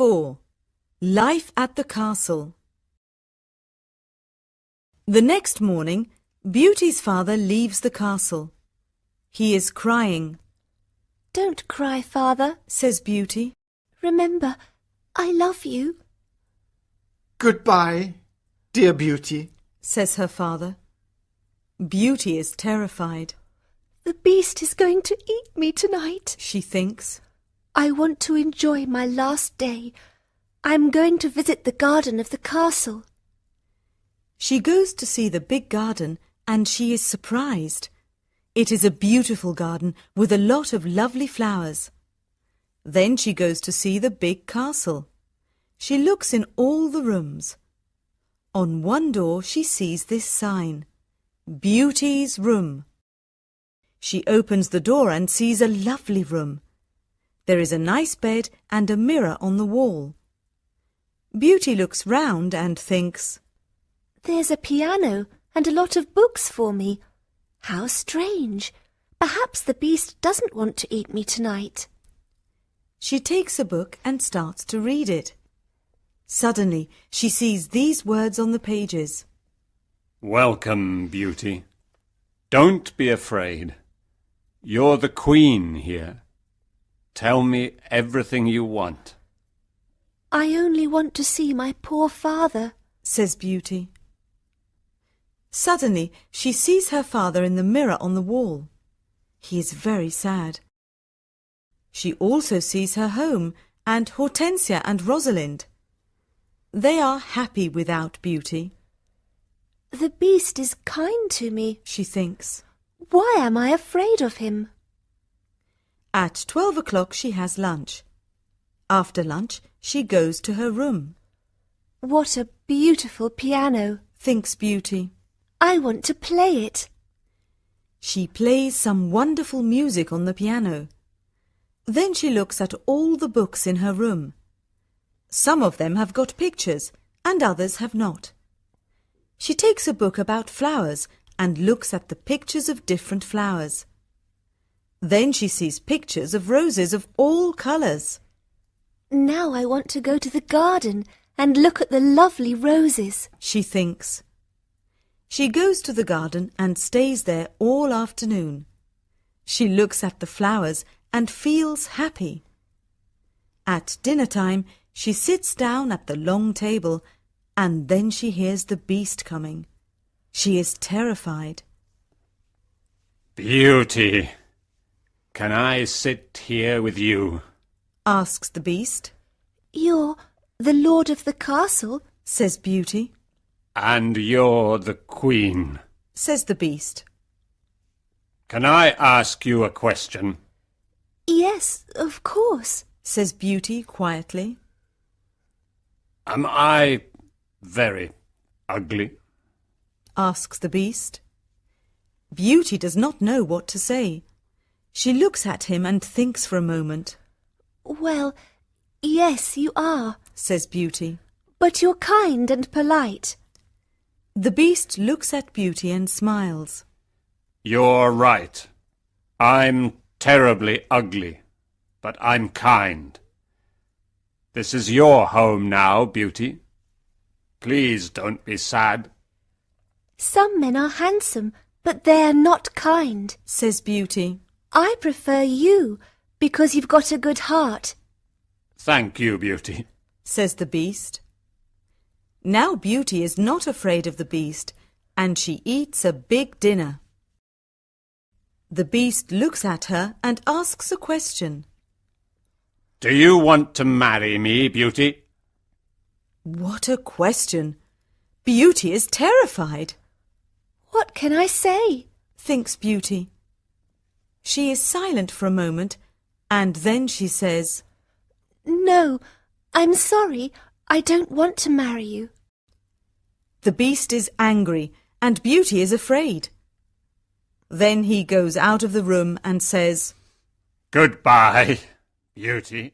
4. Life at the Castle. The next morning, Beauty's father leaves the castle. He is crying. "Don't cry, father," says Beauty. "Remember, I love you." "Goodbye, dear Beauty," says her father. Beauty is terrified. "The beast is going to eat me tonight," she thinks. "I want to enjoy my last day. I'm going to visit the garden of the castle." She goes to see the big garden and she is surprised. It is a beautiful garden with a lot of lovely flowers. Then she goes to see the big castle. She looks in all the rooms. On one door she sees this sign, Beauty's Room. She opens the door and sees a lovely room. There is a nice bed and a mirror on the wall. Beauty looks round and thinks, "There's a piano and a lot of books for me. How strange! Perhaps the beast doesn't want to eat me tonight." She takes a book and starts to read it. Suddenly, she sees these words on the pages. "Welcome, Beauty. Don't be afraid. You're the queen here. Tell me everything you want." "I only want to see my poor father," says Beauty. Suddenly, she sees her father in the mirror on the wall. He is very sad. She also sees her home and Hortensia and Rosalind. They are happy without Beauty. "The beast is kind to me," she thinks. "Why am I afraid of him?" At 12 o'clock she has lunch. After lunch, she goes to her room. "What a beautiful piano," thinks Beauty. "I want to play it." She plays some wonderful music on the piano. Then she looks at all the books in her room. Some of them have got pictures and others have not. She takes a book about flowers and looks at the pictures of different flowers. Then she sees pictures of roses of all colours. "Now I want to go to the garden and look at the lovely roses," she thinks. She goes to the garden and stays there all afternoon. She looks at the flowers and feels happy. At dinner time, she sits down at the long table and then she hears the beast coming. She is terrified. "Beauty, can I sit here with you?" asks the beast. "You're the lord of the castle," says Beauty. "And you're the queen," says the beast. "Can I ask you a question?" "Yes, of course," says Beauty quietly. "Am I very ugly?" asks the beast. Beauty does not know what to say. She looks at him and thinks for a moment. "Well, yes, you are," says Beauty. "But you're kind and polite." The beast looks at Beauty and smiles. "You're right. I'm terribly ugly, but I'm kind. This is your home now, Beauty. Please don't be sad." "Some men are handsome, but they're not kind," says Beauty. "I prefer you because you've got a good heart." "Thank you, Beauty," says the beast. Now Beauty is not afraid of the beast, and she eats a big dinner. The beast looks at her and asks a question. "Do you want to marry me, Beauty?" What a question! Beauty is terrified. "What can I say?" thinks Beauty. She is silent for a moment, and then she says, "No, I'm sorry. I don't want to marry you." The beast is angry and Beauty is afraid. Then he goes out of the room and says, "Goodbye, Beauty."